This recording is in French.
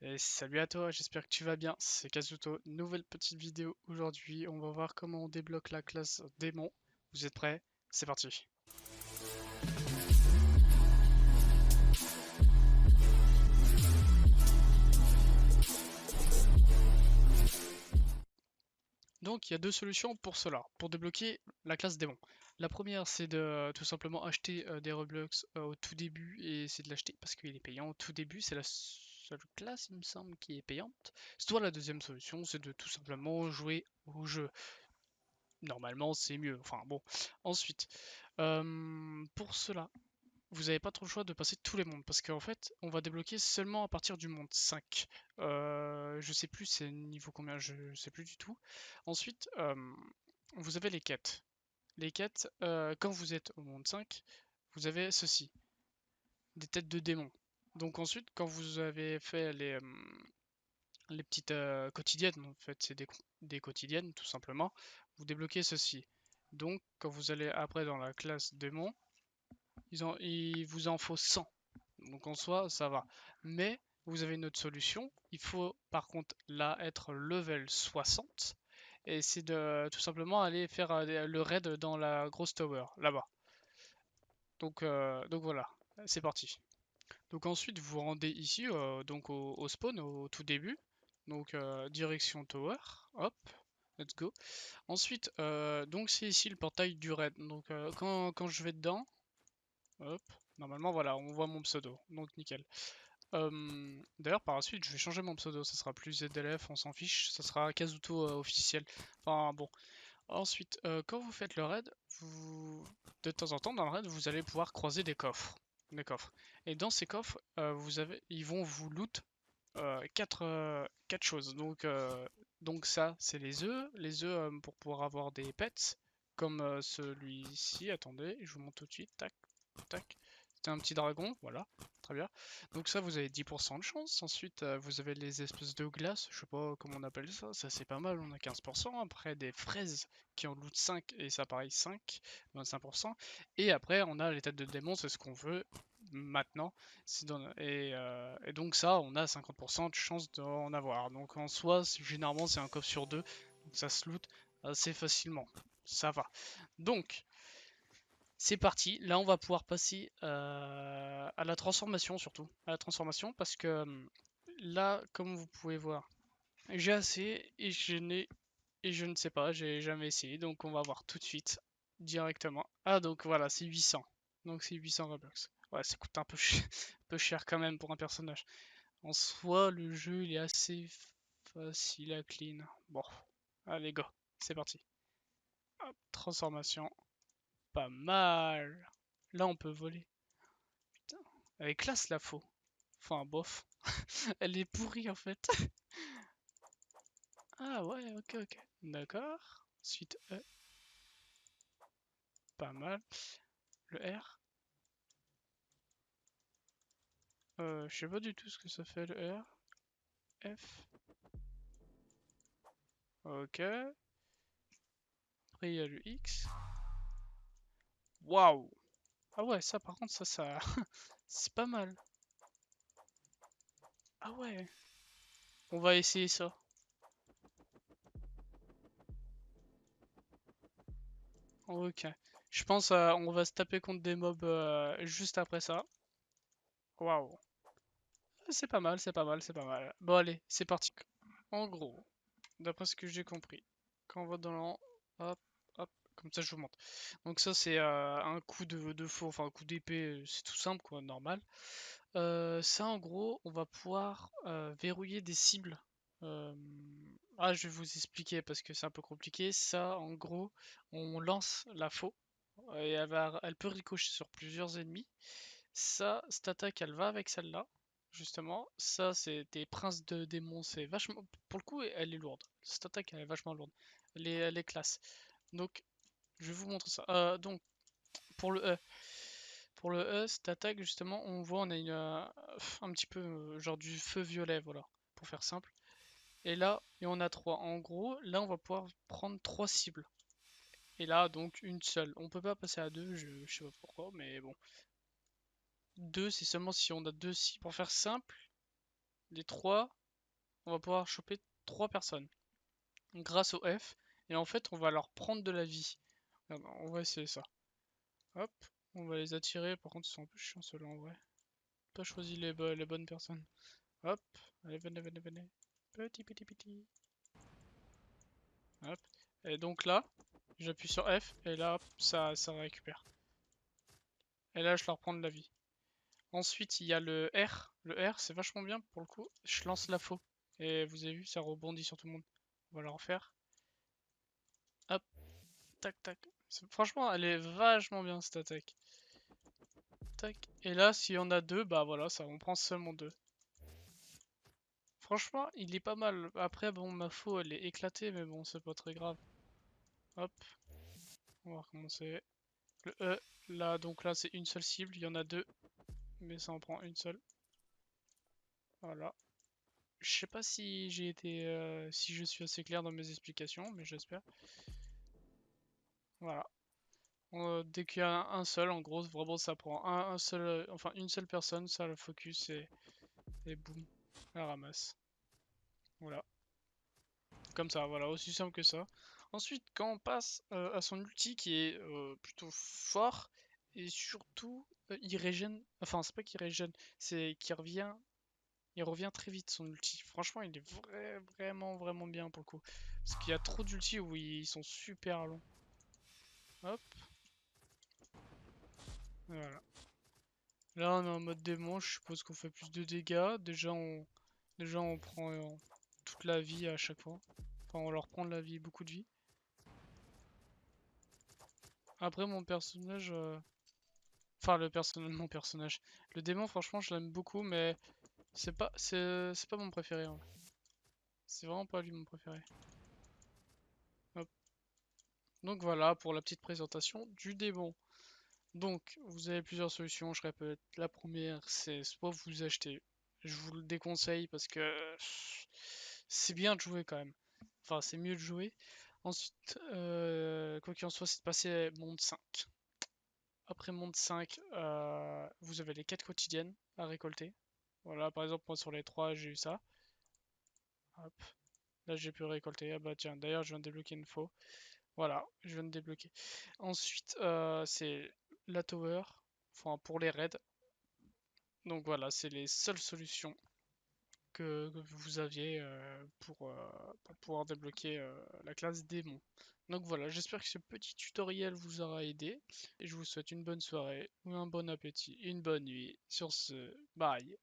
Et salut à toi, j'espère que tu vas bien, c'est Kazuto, nouvelle petite vidéo aujourd'hui, on va voir comment on débloque la classe démon. Vous êtes prêts? C'est parti. Donc il y a deux solutions pour cela, pour débloquer la classe démon. La première c'est de tout simplement acheter des Robux au tout début, et c'est de l'acheter parce qu'il est payant au tout début, c'est la seule classe il me semble qui est payante. Soit la deuxième solution c'est de tout simplement jouer au jeu. Normalement c'est mieux, enfin bon. Ensuite, pour cela, vous n'avez pas trop le choix de passer tous les mondes parce qu'en fait, on va débloquer seulement à partir du monde 5. Je sais plus c'est niveau combien, je sais plus du tout. Ensuite, vous avez les quêtes. Les quêtes, quand vous êtes au monde 5, vous avez ceci, des têtes de démons. Donc ensuite, quand vous avez fait les petites quotidiennes, en fait, c'est des quotidiennes tout simplement, vous débloquez ceci. Donc quand vous allez après dans la classe démon, il vous en faut 100. Donc en soi, ça va. Mais vous avez une autre solution. Il faut par contre là être level 60. Et c'est de tout simplement aller faire le raid dans la grosse tower, là-bas. Donc voilà, c'est parti. Donc ensuite, vous vous rendez ici, donc au spawn, au tout début. Donc direction tower, hop, let's go. Ensuite, donc c'est ici le portail du raid. Donc quand je vais dedans, hop, normalement voilà, on voit mon pseudo, donc nickel. D'ailleurs, par la suite, je vais changer mon pseudo, ça sera plus ZLF, on s'en fiche, ça sera Kazuto officiel. Enfin bon. Ensuite, quand vous faites le raid, de temps en temps dans le raid, vous allez pouvoir croiser des coffres. Des coffres. Et dans ces coffres, ils vont vous loot 4 choses. Donc ça, c'est les œufs pour pouvoir avoir des pets, comme celui-ci. Attendez, je vous montre tout de suite. Tac, tac. C'était un petit dragon, voilà, très bien. Donc ça, vous avez 10% de chance. Ensuite, vous avez les espèces de glace, je sais pas comment on appelle ça, ça c'est pas mal, on a 15%. Après, des fraises qui en loot 5, et ça pareil 5, 25%. Et après, on a les têtes de démons, c'est ce qu'on veut maintenant. Et donc ça, on a 50% de chance d'en avoir. Donc en soi, généralement, c'est un coffre sur deux, donc ça se loot assez facilement. Ça va. Donc, c'est parti, là on va pouvoir passer à la transformation surtout. À la transformation parce que là, comme vous pouvez voir, j'ai assez et je ne sais pas, j'ai jamais essayé. Donc on va voir tout de suite directement. Ah donc voilà, c'est 800. Donc c'est 800 Robux. Ouais, ça coûte un peu cher quand même pour un personnage. En soi, le jeu il est assez facile à clean. Bon, allez go, c'est parti. Hop, transformation, pas mal. Là on peut voler. Putain, elle est classe la faux. Enfin, bof. Elle est pourrie en fait. Ah ouais, ok, ok. D'accord. Suite E, pas mal. Le R. Je sais pas du tout ce que ça fait le R. F. Ok. Après il y a le X. Waouh. Ah ouais, ça par contre, ça, c'est pas mal. Ah ouais. On va essayer ça. Ok. Je pense on va se taper contre des mobs juste après ça. Waouh. C'est pas mal, c'est pas mal, c'est pas mal. Bon allez, c'est parti. En gros, d'après ce que j'ai compris, quand on va dans l'an, hop, hop, comme ça je vous montre. Donc ça c'est un coup de faux, enfin un coup d'épée, c'est tout simple quoi, normal. Ça en gros, on va pouvoir verrouiller des cibles. Euh, Ah, je vais vous expliquer parce que c'est un peu compliqué. Ça en gros, on lance la faux et elle peut ricocher sur plusieurs ennemis. Ça, cette attaque, elle va avec celle-là, justement. Ça, c'est des princes de démons. C'est vachement. Pour le coup, elle est lourde. Cette attaque, elle est vachement lourde. Elle est classe. Donc, je vais vous montrer ça. Donc, pour le E. Pour le E, cette attaque, justement, on voit, on a un petit peu genre du feu violet, voilà, pour faire simple. Et là, il y en a trois. En gros, là, on va pouvoir prendre trois cibles. Et là, donc, une seule. On peut pas passer à deux, je sais pas pourquoi, mais bon. Deux, c'est seulement si on a deux cibles. Pour faire simple, les 3, on va pouvoir choper 3 personnes grâce au F. Et en fait, on va leur prendre de la vie. Alors, on va essayer ça. Hop, on va les attirer. Par contre, ils sont un peu chiants ceux-là en vrai. Pas choisi les bonnes personnes. Hop, allez, venez, venez, venez. Petit, petit, petit. Hop. Et donc là, j'appuie sur F et là, ça récupère. Et là, je leur prends de la vie. Ensuite, il y a le R. Le R, c'est vachement bien pour le coup. Je lance la faux. Et vous avez vu, ça rebondit sur tout le monde. On va le refaire. Hop, tac, tac. Franchement, elle est vachement bien cette attaque. Tac. Et là, si on a deux, bah voilà, ça, on prend seulement deux. Franchement, il est pas mal. Après, bon, ma faux, elle est éclatée, mais bon, c'est pas très grave. Hop, on va recommencer. Le E, là, donc là, c'est une seule cible. Il y en a deux, mais ça en prend une seule. Voilà. Je sais pas si j'ai été, si je suis assez clair dans mes explications, mais j'espère. Voilà. Dès qu'il y a un seul, en gros, vraiment, ça prend un seul, enfin une seule personne, ça le focus et boum, elle ramasse. Voilà. Comme ça, voilà, aussi simple que ça. Ensuite, quand on passe à son ulti qui est plutôt fort, et surtout, il régène, enfin, c'est pas qu'il régène, c'est qu'il revient, il revient très vite son ulti. Franchement, il est vraiment, vraiment bien pour le coup. Parce qu'il y a trop d'ultis où ils sont super longs. Hop, voilà. Là, on est en mode démon, je suppose qu'on fait plus de dégâts. Déjà, on prend toute la vie à chaque fois. Enfin, on leur prend de la vie, beaucoup de vie. Après, mon personnage... Enfin, mon personnage. Le démon, franchement, je l'aime beaucoup, mais c'est pas mon préféré. En vrai. C'est vraiment pas lui mon préféré. Hop. Donc voilà pour la petite présentation du démon. Donc, vous avez plusieurs solutions, je répète. La première, c'est soit vous achetez. Je vous le déconseille parce que c'est bien de jouer quand même. Enfin, c'est mieux de jouer. Ensuite, quoi qu'il en soit, c'est de passer monde 5. Après monde 5, vous avez les quêtes quotidiennes à récolter. Voilà, par exemple, moi sur les 3, j'ai eu ça. Hop. Là, j'ai pu récolter. Ah bah tiens, d'ailleurs, je viens de débloquer une faux. Voilà, je viens de débloquer. Ensuite, c'est la tower. Enfin, pour les raids. Donc voilà, c'est les seules solutions que vous aviez pour pouvoir débloquer la classe démon. Donc voilà, j'espère que ce petit tutoriel vous aura aidé. Et je vous souhaite une bonne soirée, ou un bon appétit, une bonne nuit. Sur ce, bye.